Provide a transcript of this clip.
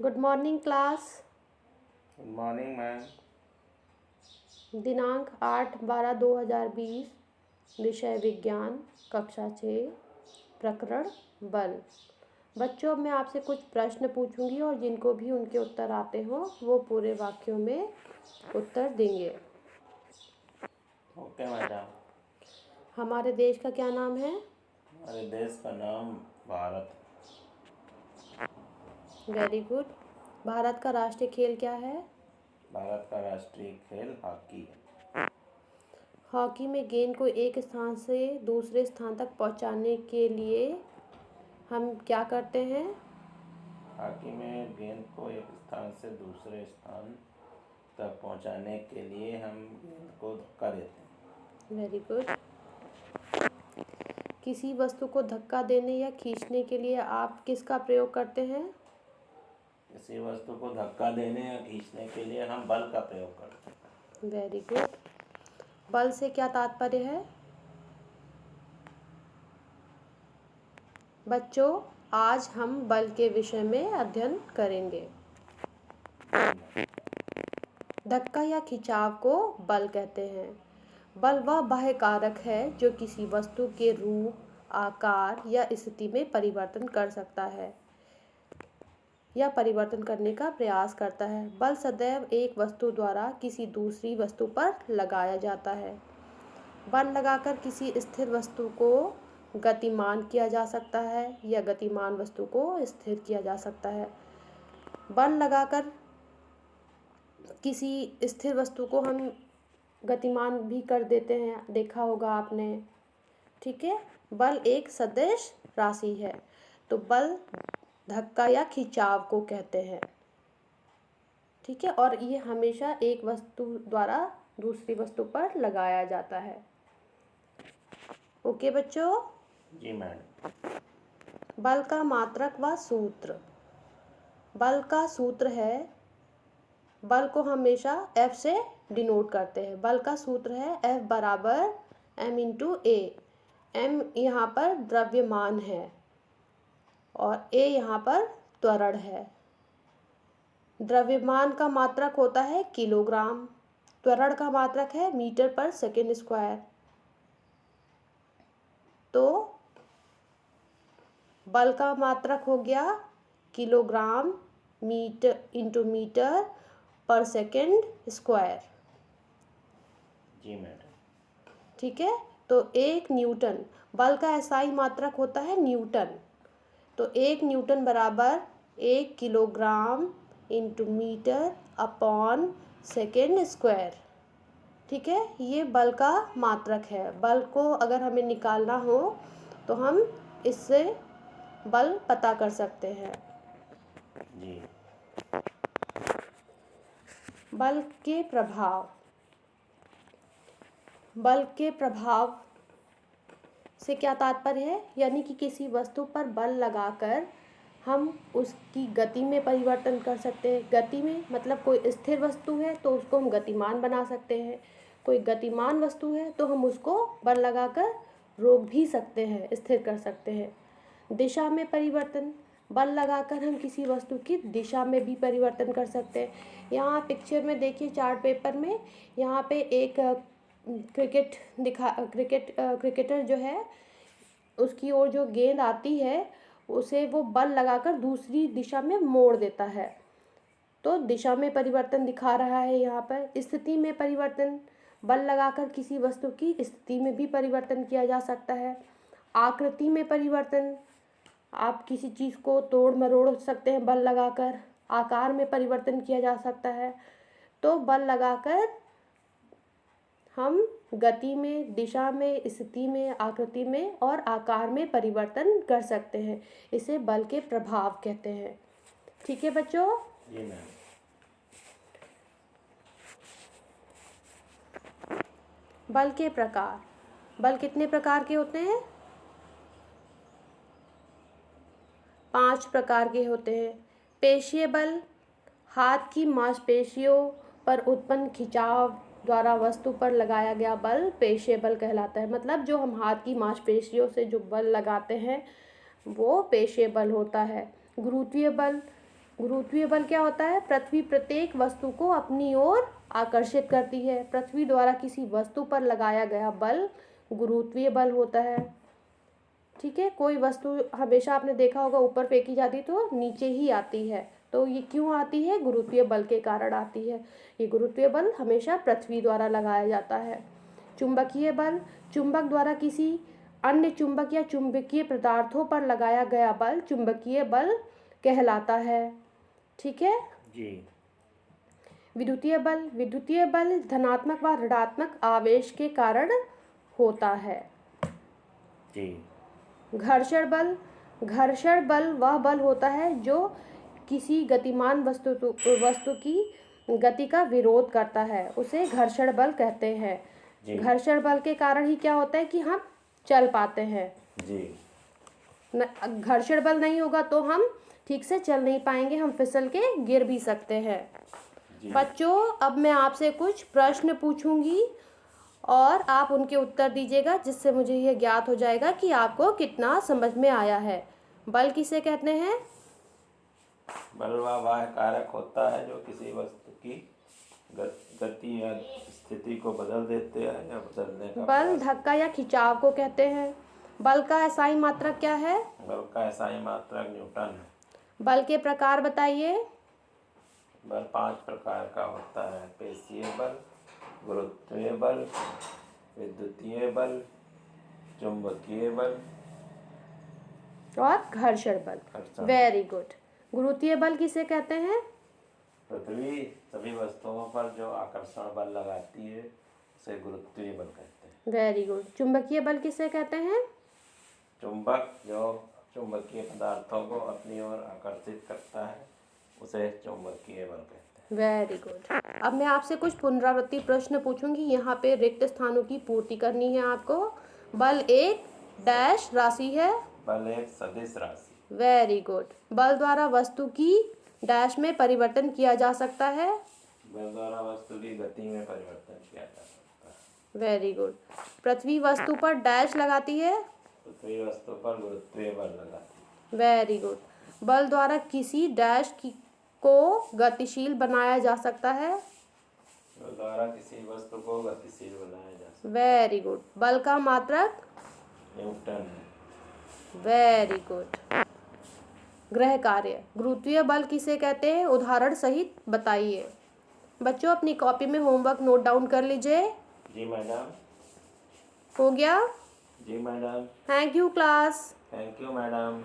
Good morning class. Good morning ma'am. दिनांक 8/12/2020, विषय विज्ञान, कक्षा 6, प्रकरण बल। बच्चों, अब मैं आपसे कुछ प्रश्न पूछूंगी और जिनको भी उनके उत्तर आते हो वो पूरे वाक्यों में उत्तर देंगे। Okay madam. हमारे देश का क्या नाम है? हमारे देश का नाम भारत। Very good. भारत का राष्ट्रीय खेल क्या है? भारत का राष्ट्रीय खेल हॉकी है। हॉकी में गेंद को एक स्थान से दूसरे स्थान तक पहुंचाने के लिए हम क्या करते हैं? हॉकी में गेंद को एक स्थान से दूसरे स्थान तक पहुंचाने के लिए हम गेंद को धक्का देते हैं। Very good. किसी वस्तु को धक्का देने या खींचने के लिए आप किसका प्रयोग करते हैं? किसी वस्तु को धक्का देने या खींचने के लिए हम बल का प्रयोग करते हैं। Very good. बल से क्या तात्पर्य है? बच्चों, आज हम बल के विषय में अध्ययन करेंगे। धक्का या खिंचाव को बल कहते हैं। बल वह बाह्य कारक है जो किसी वस्तु के रूप, आकार या स्थिति में परिवर्तन कर सकता है या परिवर्तन करने का प्रयास करता है। बल सदैव एक वस्तु द्वारा किसी दूसरी वस्तु पर लगाया जाता है। बल लगाकर किसी स्थिर वस्तु को गतिमान किया जा सकता है या गतिमान वस्तु को स्थिर किया जा सकता है। बल लगाकर किसी स्थिर वस्तु को हम गतिमान भी कर देते हैं, देखा होगा आपने। ठीक है, बल एक सदिश राशि है, तो बल धक्का या खिंचाव को कहते हैं। ठीक है, और ये हमेशा एक वस्तु द्वारा दूसरी वस्तु पर लगाया जाता है। ओके बच्चों। जी मैडम। बल का मात्रक व सूत्र। बल का सूत्र है, बल को हमेशा F से डिनोट करते हैं। बल का सूत्र है F बराबर m/a। m यहाँ पर द्रव्यमान है और a यहाँ पर त्वरण है। द्रव्यमान का मात्रक होता है किलोग्राम, त्वरण का मात्रक है मीटर पर सेकेंड स्क्वायर। तो बल का मात्रक हो गया किलोग्राम मीटर इंटू मीटर पर सेकेंड स्क्वायर। जी मैडम। ठीक है, तो 1 न्यूटन, बल का एसआई मात्रक होता है न्यूटन, तो 1 न्यूटन बराबर 1 kilogram into metre upon second square. ठीक है, ये बल का मात्रक है। बल को अगर हमें निकालना हो तो हम इससे बल पता कर सकते हैं। जी। बल के प्रभाव। बल के प्रभाव से क्या तात्पर्य है? यानी कि किसी वस्तु पर बल लगाकर हम उसकी गति में परिवर्तन कर सकते हैं। गति में मतलब कोई स्थिर वस्तु है तो उसको हम गतिमान बना सकते हैं, कोई गतिमान वस्तु है तो हम उसको बल लगाकर रोक भी सकते हैं, स्थिर कर सकते हैं। दिशा में परिवर्तन, बल लगाकर हम किसी वस्तु की दिशा में भी परिवर्तन कर सकते हैं। यहाँ पिक्चर में देखिए, चार्ट पेपर में यहाँ पे एक क्रिकेटर जो है उसकी ओर जो गेंद आती है उसे वो बल लगाकर दूसरी दिशा में मोड़ देता है, तो दिशा में परिवर्तन दिखा रहा है। यहाँ पर स्थिति में परिवर्तन, बल लगाकर किसी वस्तु की स्थिति में भी परिवर्तन किया जा सकता है। आकृति में परिवर्तन, आप किसी चीज़ को तोड़ मरोड़ सकते हैं बल लगाकर। आकार में परिवर्तन किया जा सकता है, तो बल लगाकर हम गति में, दिशा में, स्थिति में, आकृति में और आकार में परिवर्तन कर सकते हैं। इसे बल के प्रभाव कहते हैं। ठीक है बच्चों। जी मैम। बल के प्रकार। बल कितने प्रकार के होते हैं? 5 प्रकार के होते हैं। पेशीय बल, हाथ की मांसपेशियों पर उत्पन्न खिंचाव द्वारा वस्तु पर लगाया गया बल पेशीय बल कहलाता है। मतलब जो हम हाथ की मांसपेशियों से जो बल लगाते हैं वो पेशीय बल होता है। गुरुत्वीय बल, गुरुत्वीय बल क्या होता है? पृथ्वी प्रत्येक वस्तु को अपनी ओर आकर्षित करती है। पृथ्वी द्वारा किसी वस्तु पर लगाया गया बल गुरुत्वीय बल होता है। ठीक है, कोई वस्तु हमेशा आपने देखा होगा ऊपर फेंकी जाती तो नीचे ही आती है, तो ये क्यों आती है? गुरुत्वीय बल के कारण आती है। ये गुरुत्वीय बल हमेशा पृथ्वी द्वारा लगाया जाता है। चुंबकीय बल, चुंबक द्वारा किसी अन्य चुंबक या चुंबकीय पदार्थों पर लगाया गया बल चुंबकीय बल कहलाता है। ठीक है। जी। विद्युतीय बल, विद्युतीय बल धनात्मक व ऋणात्मक आवेश के कारण होता है। जी। घर्षण बल, घर्षण बल वह बल होता है जो किसी गतिमान वस्तु की गति का विरोध करता है, उसे घर्षण बल कहते हैं। जी। घर्षण बल के कारण ही क्या होता है कि हम चल पाते हैं। जी। घर्षण बल नहीं होगा तो हम ठीक से चल नहीं पाएंगे, हम फिसल के गिर भी सकते हैं। बच्चों, अब मैं आपसे कुछ प्रश्न पूछूंगी और आप उनके उत्तर दीजिएगा, जिससे मुझे यह ज्ञात हो जाएगा कि आपको कितना समझ में आया है। बल किसे कहते हैं? बल वह बाह्य कारक होता है जो किसी वस्तु की गति या स्थिति को बदल देते हैं या बदलने का बल धक्का या खिंचाव को कहते हैं। बल का SI मात्रक क्या है? बल का SI मात्रक न्यूटन है। बल के प्रकार बताइए। बल 5 प्रकार का होता है। पेशीय बल, गुरुत्वीय बल, विद्युतीय बल, चुंबकीय बल और घर्षण बल। Very good. गुरुत्वीय बल किसे कहते हैं? पृथ्वी सभी वस्तुओं पर जो आकर्षण बल लगाती है उसे गुरुत्वीय बल कहते हैं। Very good. चुंबकीय बल किसे कहते हैं? चुंबक जो चुंबकीय पदार्थों को अपनी ओर आकर्षित करता है उसे चुंबकीय बल कहते हैं। Very good. अब मैं आपसे कुछ पुनरावृत्ति प्रश्न पूछूंगी, यहाँ पे रिक्त स्थानों की पूर्ति करनी है आपको। बल एक डैश राशि है। बल एक सदिश राशि। Very good. बल द्वारा वस्तु की डैश में परिवर्तन किया जा सकता है। बल द्वारा वस्तु की गति में परिवर्तन किया जा सकता है। Very good. पृथ्वी वस्तु पर डैश लगाती है। पृथ्वी वस्तु पर गुरुत्वीय बल लगाती है। Very good. बल द्वारा किसी डैश को गतिशील बनाया जा सकता है। बल द्वारा किसी वस्तु को गतिशील बनाया जा सकता है। Very good. बल का मात्रक न्यूटन है। Very good. गृह कार्य, गुरुत्वीय बल किसे कहते हैं? उदाहरण सहित बताइए। बच्चों, अपनी कॉपी में होमवर्क नोट डाउन कर लीजिए। जी मैडम। हो गया? जी madam. Thank you class. Thank you madam.